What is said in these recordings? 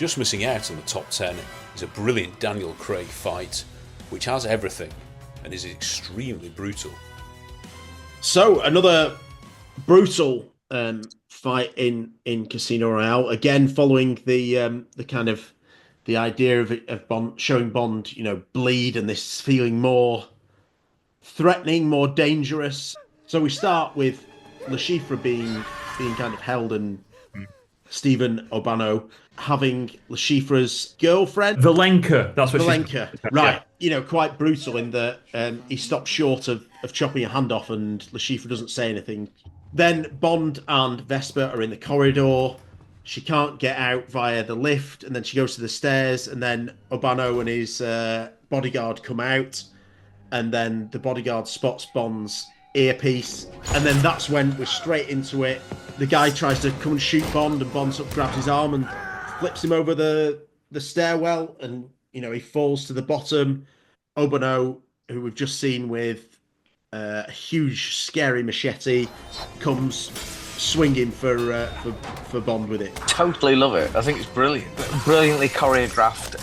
Just missing out on the top 10 is a brilliant Daniel Craig fight, which has everything and is extremely brutal. So another brutal fight in Casino Royale, again following the kind of the idea of Bond showing Bond, bleed and this feeling more threatening, more dangerous. So we start with Le Chiffre being kind of held and Stephen O'Bano having Le Chiffre's girlfriend. Valenka, that's what Valenka, right. Quite brutal in that he stops short of chopping a hand off and Le Chiffre doesn't say anything. Then Bond and Vesper are in the corridor. She can't get out via the lift, and then she goes to the stairs, and then O'Bano and his bodyguard come out, and then the bodyguard spots Bond's earpiece, and then that's when we're straight into it. The guy tries to come and shoot Bond, and Bond sort of grabs his arm and flips him over the stairwell, and he falls to the bottom. O'Bano, who we've just seen with a huge, scary machete, comes swinging for Bond with it. Totally love it. I think it's brilliant, brilliantly choreographed.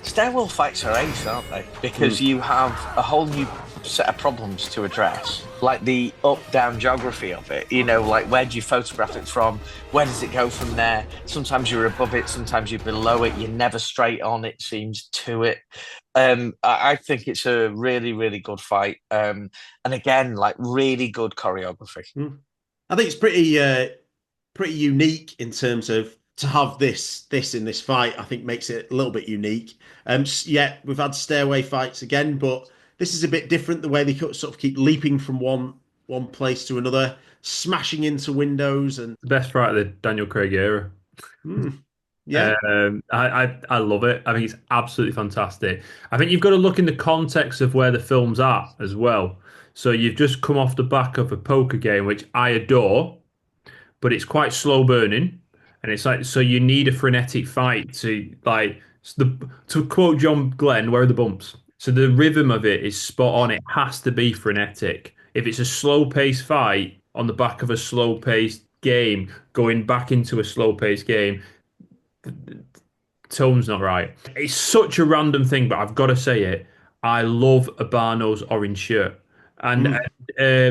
Stairwell fights are ace, aren't they? Because you have a whole new set of problems to address, like the up-down geography of it. Like where do you photograph it from? Where does it go from there? Sometimes you're above it, sometimes you're below it. You're never straight on, it seems, to it. I think it's a really, really good fight. And again, like really good choreography. I think it's pretty unique in terms of to have this in this fight. I think makes it a little bit unique. Yeah, we've had stairway fights again, but this is a bit different. The way they sort of keep leaping from one place to another, smashing into windows, and the best fight of the Daniel Craig era. Yeah, I love it. I think it's absolutely fantastic. I think you've got to look in the context of where the film's at as well. So you've just come off the back of a poker game, which I adore, but it's quite slow burning, and it's like, so you need a frenetic fight to to quote John Glenn, where are the bumps? So the rhythm of it is spot on. It has to be frenetic. If it's a slow paced fight on the back of a slow paced game, going back into a slow paced game, the tone's not right. It's such a random thing, but I've got to say it. I love Urbano's orange shirt. And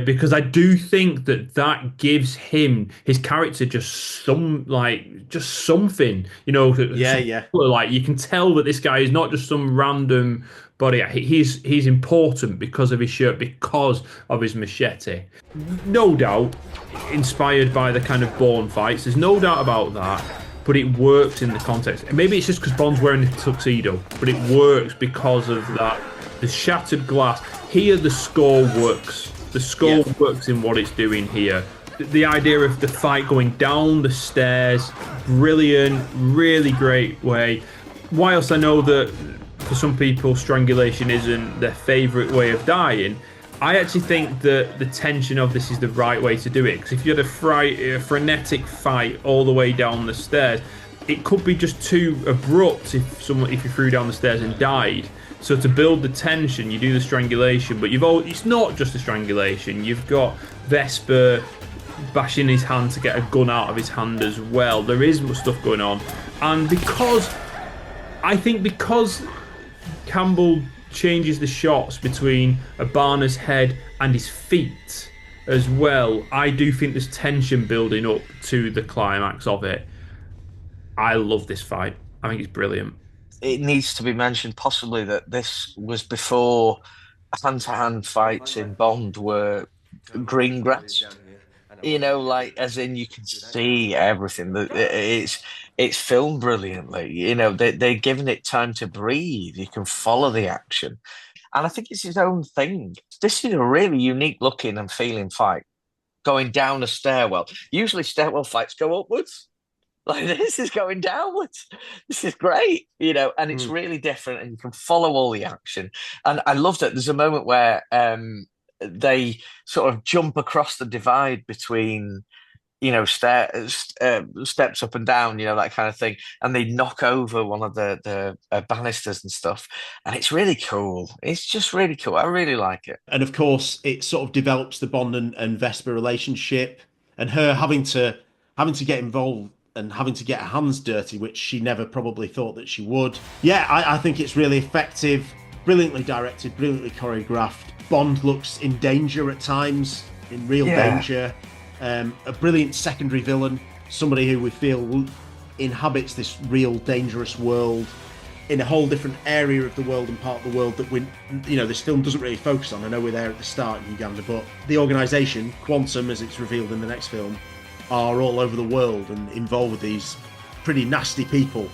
because I do think that gives his character just something, yeah. Like you can tell that this guy is not just some random body. He's important because of his shirt, because of his machete. No doubt inspired by the kind of Bourne fights. There's no doubt about that. But it works in the context. Maybe it's just because Bond's wearing a tuxedo, but it works because of that. The shattered glass. Here, the score works. The score works in what it's doing here. The idea of the fight going down the stairs, brilliant, really great way. Whilst I know that for some people strangulation isn't their favourite way of dying, I actually think that the tension of this is the right way to do it. Because if you had a frenetic fight all the way down the stairs, it could be just too abrupt if you threw down the stairs and died. So to build the tension, you do the strangulation, but it's not just a strangulation. You've got Vesper bashing his hand to get a gun out of his hand as well. There is stuff going on. And because Campbell changes the shots between Urbano's head and his feet as well, I do think there's tension building up to the climax of it. I love this fight. I think it's brilliant. It needs to be mentioned possibly that this was before hand-to-hand fights in Bond were green grass. Like as in you can see everything. It's filmed brilliantly. They're giving it time to breathe. You can follow the action, and I think it's his own thing. This is a really unique looking and feeling fight, going down a stairwell. Usually stairwell fights go upwards. Like this is going downwards. This is great, and it's really different, and you can follow all the action. And I love that there's a moment where they sort of jump across the divide between, steps up and down, that kind of thing, and they knock over one of the banisters and stuff, and it's really cool. It's just really cool. I really like it. And of course, it sort of develops the Bond and Vesper relationship, and her having to get involved and having to get her hands dirty, which she never probably thought that she would. Yeah, I think it's really effective, brilliantly directed, brilliantly choreographed. Bond looks in danger at times, in real danger. A brilliant secondary villain, somebody who we feel inhabits this real dangerous world in a whole different area of the world and part of the world that this film doesn't really focus on. I know we're there at the start in Uganda, but the organisation, Quantum, as it's revealed in the next film, are all over the world and involved with these pretty nasty people